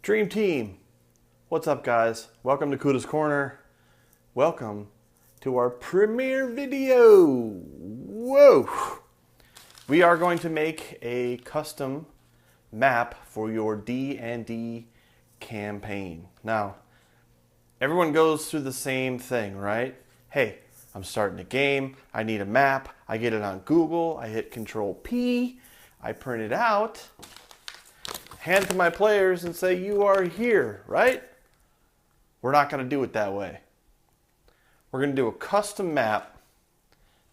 Dream Team, what's up guys? Welcome to Kuda's Corner. Welcome to our premiere video. Whoa! We are going to make a custom map for your D&D campaign. Now, everyone goes through the same thing, right? Hey, I'm starting a game, I need a map, I get it on Google, I hit Control P, I print it out, hand it to my players and say, you are here, right? We're not going to do it that way. We're going to do a custom map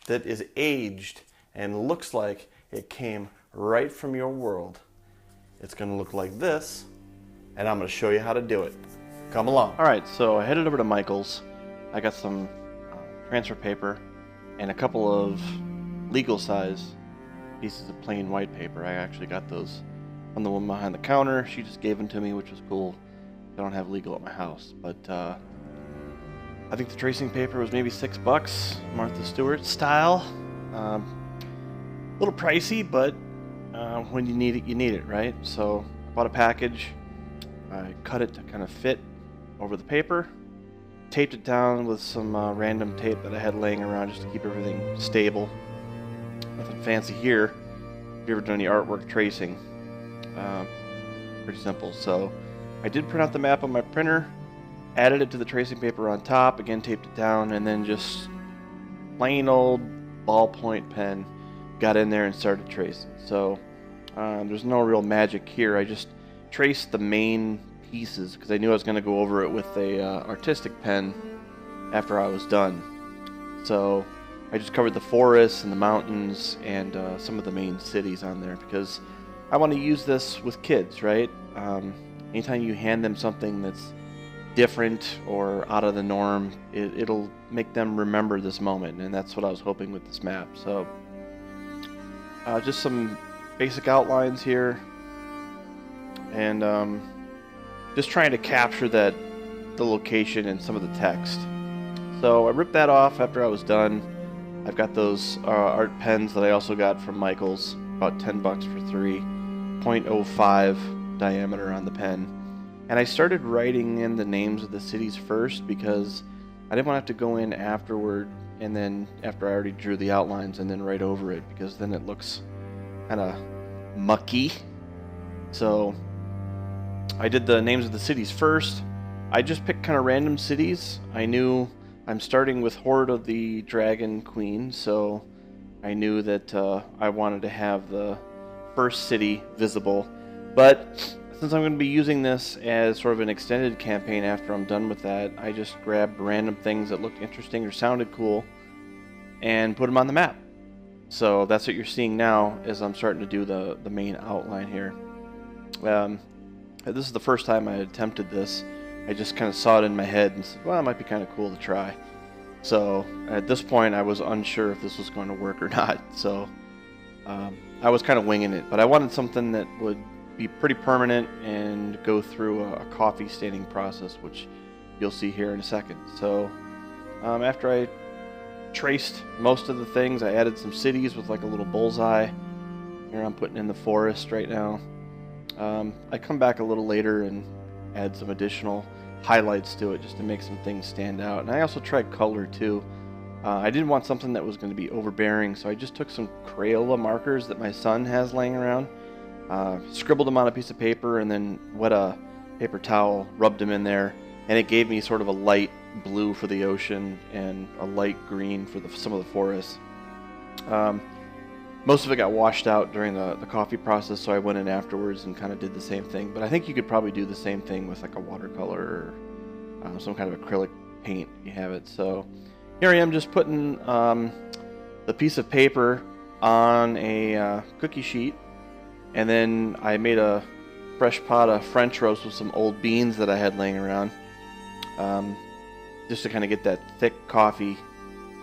that is aged and looks like it came right from your world. It's going to look like this, and I'm going to show you how to do it. Come along. Alright, so I headed over to Michael's. I got some transfer paper and a couple of legal size pieces of plain white paper. I actually got those on the one behind the counter. She just gave them to me, which was cool. I don't have legal at my house, but I think the tracing paper was maybe $6, Martha Stewart style. A little pricey, but when you need it, right? So I bought a package. I cut it to kind of fit over the paper, taped it down with some random tape that I had laying around just to keep everything stable. Nothing fancy here. If you ever done any artwork tracing, pretty simple. So I did print out the map on my printer, added it to the tracing paper on top, again taped it down, and then just plain old ballpoint pen got in there and started tracing. So there's no real magic here. I just traced the main pieces because I knew I was going to go over it with a artistic pen after I was done. So I just covered the forests and the mountains and some of the main cities on there because I want to use this with kids, right? Anytime you hand them something that's different or out of the norm, it'll make them remember this moment, and that's what I was hoping with this map. So just some basic outlines here, and just trying to capture the location and some of the text. So I ripped that off after I was done. I've got those art pens that I also got from Michael's, about $10 for 3, 0.05 diameter on the pen. And I started writing in the names of the cities first because I didn't want to have to go in afterward and then after I already drew the outlines and then write over it, because then it looks kind of mucky. So I did the names of the cities first. I just picked kind of random cities. I knew I'm starting with Horde of the Dragon Queen, so I knew that I wanted to have the first city visible. But since I'm going to be using this as sort of an extended campaign after I'm done with that, I just grabbed random things that looked interesting or sounded cool and put them on the map. So that's what you're seeing now as I'm starting to do the main outline here. This is the first time I attempted this. I just kind of saw it in my head and said, well, it might be kind of cool to try. So at this point I was unsure if this was going to work or not. So I was kind of winging it, but I wanted something that would be pretty permanent and go through a coffee staining process, which you'll see here in a second. So after I traced most of the things, I added some cities with like a little bullseye. Here I'm putting in the forest right now. I come back a little later and add some additional highlights to it just to make some things stand out. And I also tried color too. I didn't want something that was going to be overbearing, so I just took some Crayola markers that my son has laying around, scribbled them on a piece of paper, and then wet a paper towel, rubbed them in there, and it gave me sort of a light blue for the ocean and a light green for some of the forests. Most of it got washed out during the coffee process, so I went in afterwards and kind of did the same thing. But I think you could probably do the same thing with like a watercolor or some kind of acrylic paint if you have it. So here I am just putting the piece of paper on a cookie sheet, and then I made a fresh pot of French roast with some old beans that I had laying around, just to kind of get that thick coffee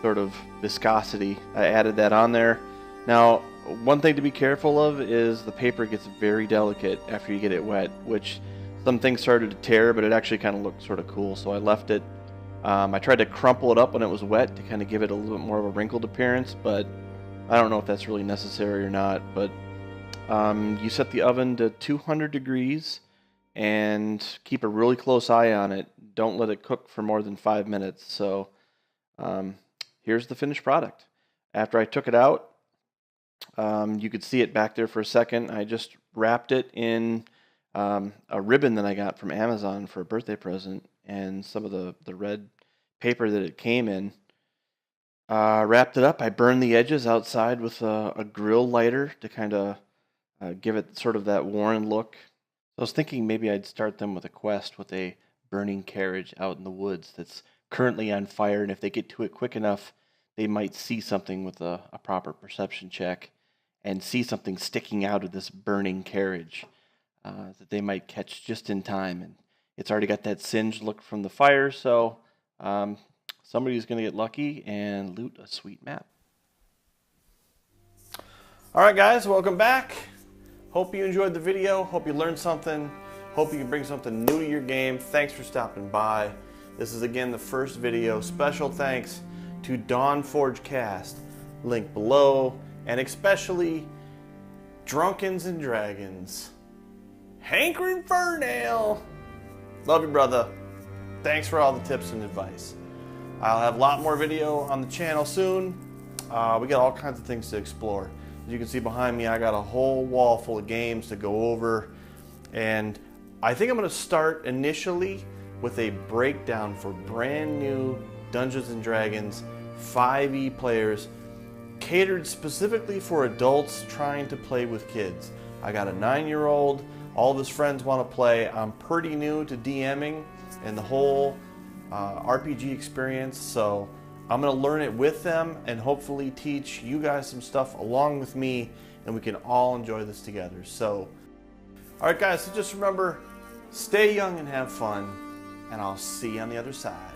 sort of viscosity. I added that on there. Now, one thing to be careful of is the paper gets very delicate after you get it wet, which some things started to tear, but it actually kind of looked sort of cool, so I left it. I tried to crumple it up when it was wet to kind of give it a little bit more of a wrinkled appearance, but I don't know if that's really necessary or not. But you set the oven to 200 degrees and keep a really close eye on it. Don't let it cook for more than 5 minutes. So here's the finished product. After I took it out, you could see it back there for a second. I just wrapped it in a ribbon that I got from Amazon for a birthday present, and some of the red paper that it came in. Wrapped it up. I burned the edges outside with a grill lighter to kind of give it sort of that worn look. I was thinking maybe I'd start them with a quest with a burning carriage out in the woods that's currently on fire, and if they get to it quick enough, they might see something with a proper perception check and see something sticking out of this burning carriage that they might catch just in time. And it's already got that singed look from the fire, so somebody's going to get lucky and loot a sweet map. All right, guys, welcome back. Hope you enjoyed the video. Hope you learned something. Hope you can bring something new to your game. Thanks for stopping by. This is, again, the first video. Special thanks to Dawnforgedcast, link below, and especially Drunkens Dragons. Hankering Fernale. Love you, brother. Thanks for all the tips and advice. I'll have a lot more video on the channel soon. We got all kinds of things to explore. As you can see behind me, I got a whole wall full of games to go over. And I think I'm going to start initially with a breakdown for brand new Dungeons & Dragons 5e players, catered specifically for adults trying to play with kids. I got a 9-year-old. All of his friends want to play. I'm pretty new to DMing and the whole RPG experience, so I'm going to learn it with them and hopefully teach you guys some stuff along with me, and we can all enjoy this together. So, all right, guys, so just remember, stay young and have fun, and I'll see you on the other side.